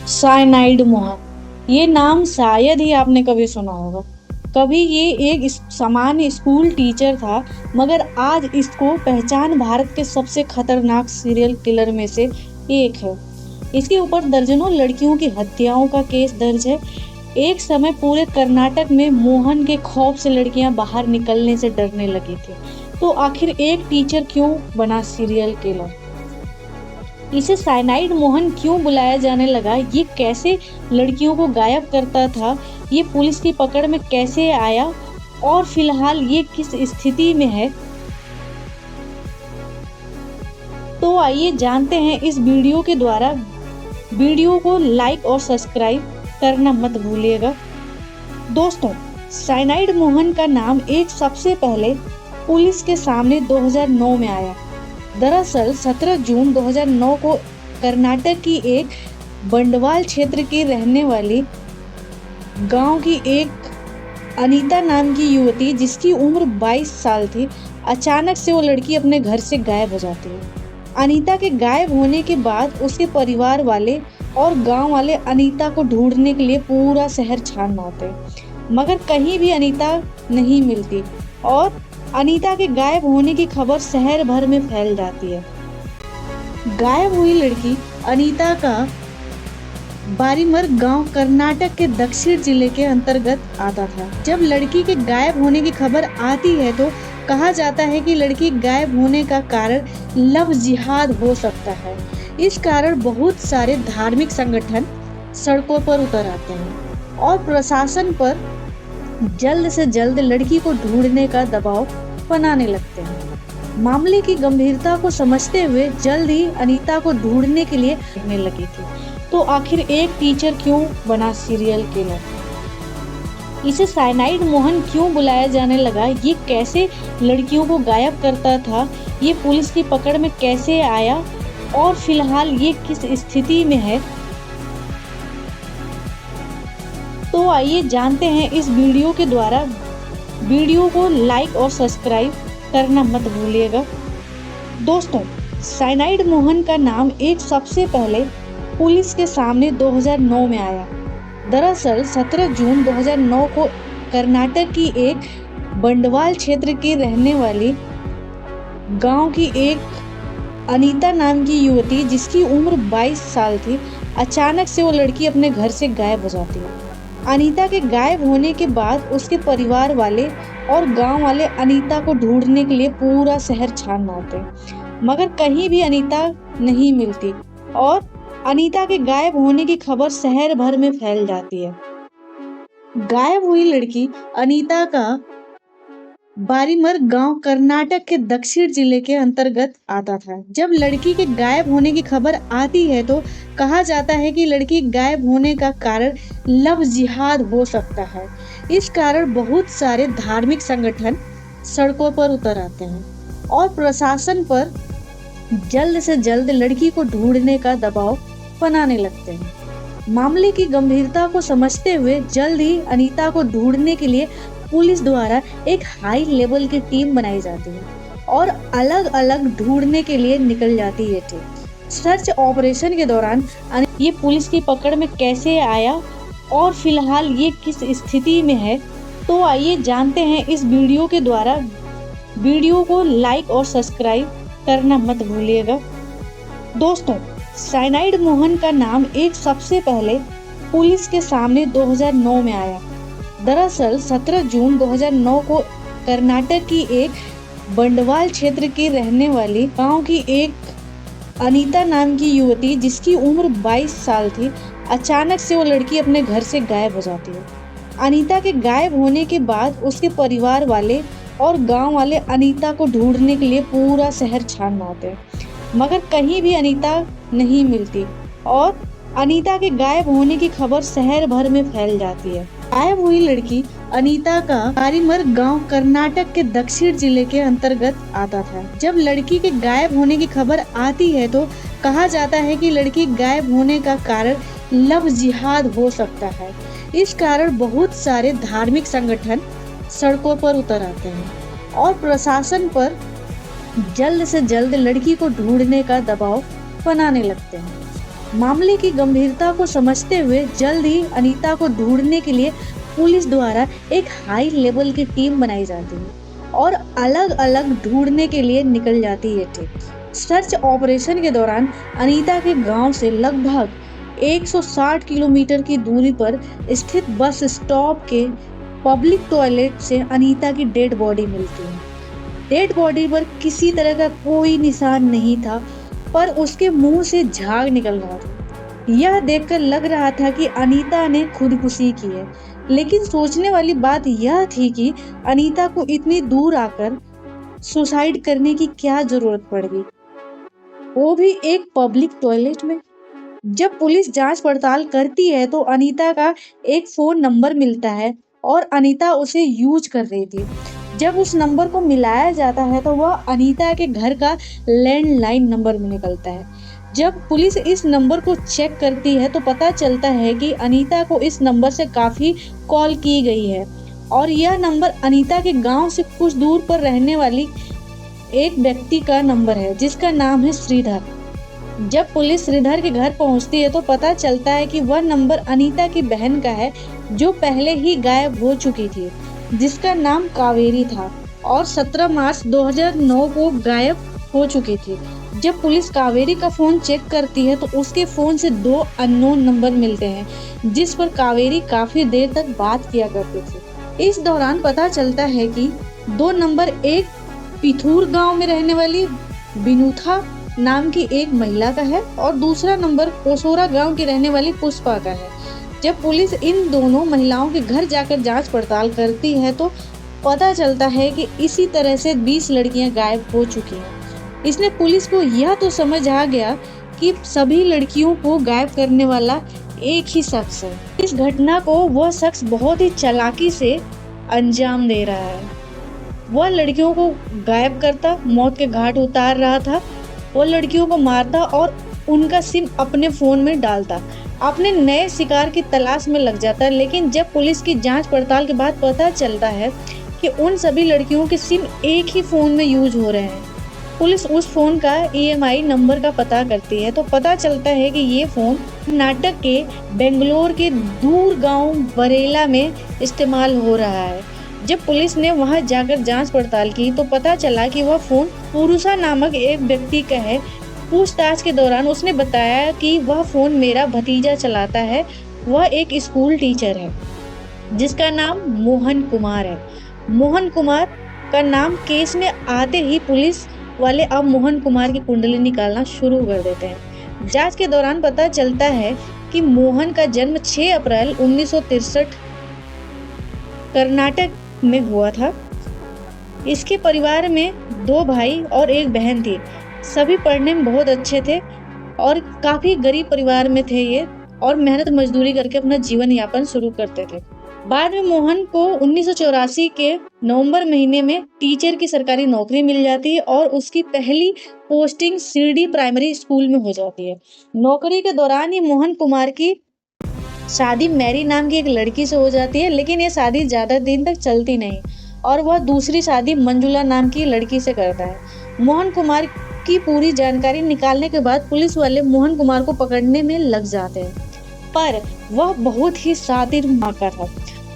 Cyanide Mohan, ये नाम शायद ही आपने कभी सुना होगा। कभी ये एक सामान्य स्कूल टीचर था, मगर आज इसको पहचान भारत के सबसे खतरनाक सीरियल किलर में से एक है। इसके ऊपर दर्जनों लड़कियों की हत्याओं का केस दर्ज है। एक समय पूरे कर्नाटक में मोहन के खौफ से लड़कियां बाहर निकलने से डरने लगी थी। तो आखिर एक टीचर क्यों बना सीरियल किलर? इसे साइनाइड मोहन क्यों बुलाया जाने लगा? ये कैसे लड़कियों को गायब करता था? ये पुलिस की पकड़ में कैसे आया? और फिलहाल ये किस स्थिति में है? तो आइए जानते हैं इस वीडियो के द्वारा। वीडियो को लाइक और सब्सक्राइब करना मत भूलिएगा। दोस्तों, साइनाइड मोहन का नाम एक सबसे पहले पुलिस के सामने 2009 में आया। दरअसल 17 जून 2009 को कर्नाटक की एक बंडवाल क्षेत्र की रहने वाली गांव की एक अनीता नाम की युवती, जिसकी उम्र 22 साल थी, अचानक से वो लड़की अपने घर से गायब हो जाती है। अनीता के गायब होने के बाद उसके परिवार वाले और गांव वाले अनीता को ढूंढने के लिए पूरा शहर छान मारते हैं, मगर कहीं भी अनीता नहीं मिलती और अनीता के गायब होने की खबर शहर भर में फैल जाती है। गायब हुई लड़की अनीता का बारीमर गांव कर्नाटक के दक्षिण जिले के अंतर्गत आता था। जब लड़की के गायब होने की खबर आती है तो कहा जाता है कि लड़की गायब होने का कारण लव जिहाद हो सकता है। इस कारण बहुत सारे धार्मिक संगठन सड़कों पर उतर आते हैं और प्रशासन पर जल्द से जल्द लड़की को ढूंढने का दबाव बनाने लगते हैं। मामले की गंभीरता को समझते हुए जल्द ही अनीता को ढूंढने के लिए करने लगी थी। तो आखिर एक टीचर क्यों बना सीरियल किलर? इसे साइनाइड मोहन क्यों बुलाया जाने लगा? ये कैसे लड़कियों को गायब करता था? ये पुलिस की पकड़ में कैसे आया? और फिलहाल ये किस स्थिति में है? तो आइए जानते हैं इस वीडियो के द्वारा। वीडियो को लाइक और सब्सक्राइब करना मत भूलिएगा। दोस्तों, साइनाइड मोहन का नाम एक सबसे पहले पुलिस के सामने 2009 में आया। दरअसल 17 जून 2009 को कर्नाटक की एक बंडवाल क्षेत्र की रहने वाली गांव की एक अनीता नाम की युवती, जिसकी उम्र 22 साल थी, अचानक से वो लड़की अपने घर से गायब हो जाती है। अनीता के गायब होने के बाद उसके परिवार वाले और गांव वाले अनीता को ढूंढने के लिए पूरा शहर छान मारते हैं, मगर कहीं भी अनीता नहीं मिलती और अनीता के गायब होने की खबर शहर भर में फैल जाती है। गायब हुई लड़की अनीता का बारीमर गांव कर्नाटक के दक्षिण जिले के अंतर्गत आता था। जब लड़की के गायब होने की खबर आती है तो कहा जाता है कि लड़की गायब होने का कारण लव जिहाद हो सकता है। इस कारण बहुत सारे धार्मिक संगठन सड़कों पर उतर आते हैं और प्रशासन पर जल्द से जल्द लड़की को ढूंढने का दबाव बनाने लगते हैं। मामले की गंभीरता को समझते हुए जल्द ही अनीता को ढूंढने के लिए पुलिस द्वारा एक हाई लेवल की टीम बनाई जाती है और अलग अलग ढूंढने के लिए निकल जाती है टीम। सर्च ऑपरेशन के दौरान ये पुलिस की पकड़ में कैसे आया और फिलहाल ये किस स्थिति में है? तो आइए जानते हैं इस वीडियो के द्वारा। वीडियो को लाइक और सब्सक्राइब करना मत भूलिएगा। दोस्तों, साइनाइड मोहन का नाम एक सबसे पहले पुलिस के सामने 2009 में आया। दरअसल 17 जून 2009 को कर्नाटक की एक बंडवाल क्षेत्र की रहने वाली गांव की एक अनीता नाम की युवती, जिसकी उम्र 22 साल थी, अचानक से वो लड़की अपने घर से गायब हो जाती है। अनीता के गायब होने के बाद उसके परिवार वाले और गांव वाले अनीता को ढूंढने के लिए पूरा शहर छान मारते हैं, मगर कहीं भी अनीता नहीं मिलती और अनीता के गायब होने की खबर शहर भर में फैल जाती है। गायब हुई लड़की अनीता का बारीमर गांव कर्नाटक के दक्षिण जिले के अंतर्गत आता था। जब लड़की के गायब होने की खबर आती है तो कहा जाता है कि लड़की गायब होने का कारण लव जिहाद हो सकता है। इस कारण बहुत सारे धार्मिक संगठन सड़कों पर उतर आते हैं और प्रशासन पर जल्द से जल्द लड़की को ढूंढने का दबाव बनाने लगते हैं। मामले की गंभीरता को समझते हुए जल्द ही अनीता को ढूंढने के लिए पुलिस द्वारा एक हाई लेवल की टीम बनाई जाती है और अलग अलग ढूंढने के लिए निकल जाती है टीम। सर्च ऑपरेशन के दौरान अनीता के गांव से लगभग 160 किलोमीटर की दूरी पर स्थित बस स्टॉप के पब्लिक टॉयलेट से अनीता की डेड बॉडी मिलती है। डेड बॉडी पर किसी तरह का कोई निशान नहीं था, पर उसके मुंह से झाग निकल रहा था। यह देखकर लग रहा था कि अनीता ने खुदकुशी की है, लेकिन सोचने वाली बात यह थी कि अनीता को इतनी दूर आकर सुसाइड करने की क्या जरूरत पड़ गई, वो भी एक पब्लिक टॉयलेट में। जब पुलिस जांच पड़ताल करती है तो अनीता का एक फोन नंबर मिलता है और अनीता उसे यूज कर रही थी। जब उस नंबर को मिलाया जाता है तो वह अनीता के घर का लैंडलाइन नंबर में निकलता है। जब पुलिस इस नंबर को चेक करती है तो पता चलता है कि अनीता को इस नंबर से काफी कॉल की गई है और यह नंबर अनीता के गांव से कुछ दूर पर रहने वाली एक व्यक्ति का नंबर है जिसका नाम है श्रीधर। जब पुलिस श्रीधर के घर पहुंचती है तो पता चलता है कि वह नंबर अनीता की बहन का है जो पहले ही गायब हो चुकी थी, जिसका नाम कावेरी था और 17 मार्च 2009 को गायब हो चुकी थी। जब पुलिस कावेरी का फोन चेक करती है तो उसके फोन से 2 अननोन नंबर मिलते हैं जिस पर कावेरी काफी देर तक बात किया करती थी। इस दौरान पता चलता है कि 2 नंबर एक पिथूर गांव में रहने वाली बिनुथा नाम की एक महिला का है और दूसरा नंबर कोसोरा गांव की रहने वाली पुष्पा का है। जब पुलिस इन दोनों महिलाओं के घर जाकर जांच पड़ताल करती है तो पता चलता है कि इसी तरह से 20 लड़कियां गायब हो चुकी हैं। इसलिए पुलिस को यह तो समझ आ गया कि सभी लड़कियों को गायब करने वाला एक ही शख्स है। इस घटना को वह शख्स बहुत ही चालाकी से अंजाम दे रहा है। वह लड़कियों को गायब करता, मौत के घाट उतार रहा था। वो लड़कियों को मारता और उनका सिम अपने फोन में डालता, अपने नए शिकार की तलाश में लग जाता। लेकिन जब पुलिस की जांच पड़ताल के बाद पता चलता है कि उन सभी लड़कियों के सिम एक ही फोन में यूज हो रहे हैं, पुलिस उस फोन का EMI नंबर का पता करती है तो पता चलता है कि ये फोन कर्नाटक के बेंगलोर के दूर गांव बरेला में इस्तेमाल हो रहा है। जब पुलिस ने वहां जाकर जांच पड़ताल की तो पता चला कि वह फोन पुरुषा नामक एक व्यक्ति का है। पूछताछ के दौरान उसने बताया कि वह फोन मेरा भतीजा चलाता है। वह एक स्कूल टीचर है जिसका नाम मोहन कुमार है। मोहन कुमार का नाम केस में आते ही पुलिस वाले अब मोहन कुमार की कुंडली निकालना शुरू कर देते हैं। जांच के दौरान पता चलता है कि मोहन का जन्म 6 अप्रैल 1963 कर्नाटक में हुआ था। इसके परिवार में 2 भाई और 1 बहन थी। सभी पढ़ने में बहुत अच्छे थे और काफी गरीब परिवार में थे ये, और मेहनत मजदूरी करके अपना जीवन यापन शुरू करते थे। बाद में मोहन को 1984 के नवंबर महीने में टीचर की सरकारी नौकरी मिल जाती है और उसकी पहली पोस्टिंग शिरडी प्राइमरी स्कूल में हो जाती है। नौकरी के दौरान ही मोहन कुमार की शादी मैरी नाम की एक लड़की से हो जाती है, लेकिन ये शादी ज्यादा दिन तक चलती नहीं और वह दूसरी शादी मंजुला नाम की लड़की से करता है। मोहन कुमार की पूरी जानकारी निकालने के बाद पुलिस वाले मोहन कुमार को पकड़ने में लग जाते हैं, पर वह बहुत ही शातिर माका था।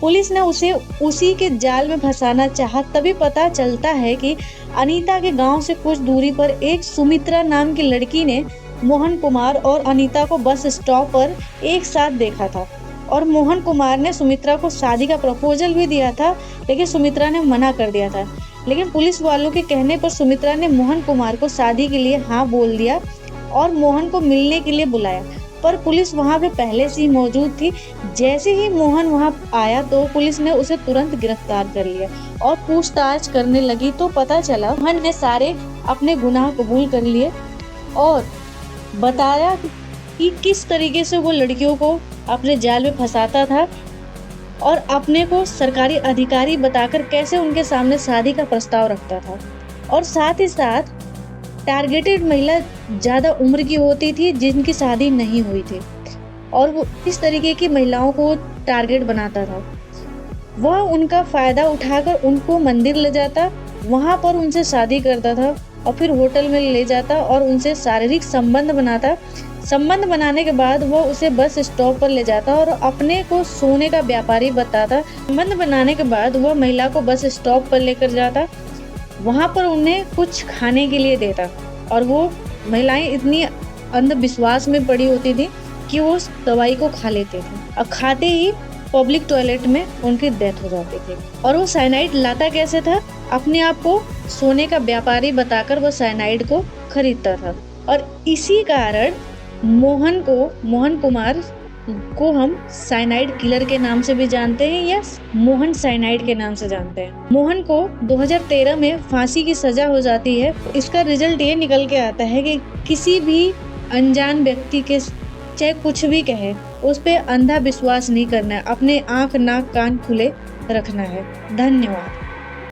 पुलिस ने उसे उसी के जाल में फंसाना चाहा। तभी पता चलता है कि अनीता के गांव से कुछ दूरी पर एक सुमित्रा नाम की लड़की ने मोहन कुमार और अनीता को बस स्टॉप पर एक साथ देखा था और मोहन कुमार ने सुमित्रा को शादी का प्रपोजल भी दिया था, लेकिन सुमित्रा ने मना कर दिया था। लेकिन पुलिस वालों के कहने पर सुमित्रा ने मोहन कुमार को शादी के लिए हाँ बोल दिया और मोहन को मिलने के लिए बुलाया, पर पुलिस वहां पे पहले से ही मौजूद थी। जैसे ही मोहन वहां आया तो पुलिस ने उसे तुरंत गिरफ्तार कर लिया और पूछताछ करने लगी तो पता चला मोहन ने सारे अपने गुनाह कबूल कर लिए और बताया कि किस तरीके से वो लड़कियों को अपने जाल में फंसाता था और अपने को सरकारी अधिकारी बताकर कैसे उनके सामने शादी का प्रस्ताव रखता था। और साथ ही साथ टारगेटेड महिला ज़्यादा उम्र की होती थी जिनकी शादी नहीं हुई थी और वो इस तरीके की महिलाओं को टारगेट बनाता था। वह उनका फ़ायदा उठाकर उनको मंदिर ले जाता, वहाँ पर उनसे शादी करता था और फिर होटल में ले जाता और उनसे शारीरिक संबंध बनाता। संबंध बनाने के बाद वो उसे बस स्टॉप पर ले जाता और अपने को सोने का व्यापारी बताता। संबंध बनाने के बाद वह महिला को बस स्टॉप पर लेकर जाता, वहाँ पर उन्हें कुछ खाने के लिए देता और वो महिलाएं इतनी अंधविश्वास में पड़ी होती थी कि वो उस दवाई को खा लेते थे और खाते ही पब्लिक टॉयलेट में उनकी डेथ हो जाती थी। और वो साइनाइड लाता कैसे था? अपने आप को सोने का व्यापारी बताकर वो साइनाइड को खरीदता था। और इसी कारण मोहन कुमार को हम साइनाइड किलर के नाम से भी जानते हैं या मोहन साइनाइड के नाम से जानते हैं। मोहन को 2013 में फांसी की सजा हो जाती है। इसका रिजल्ट ये निकल के आता है कि किसी भी अनजान व्यक्ति के चाहे कुछ भी कहे उस पे अंधा विश्वास नहीं करना है, अपने आंख नाक कान खुले रखना है। धन्यवाद।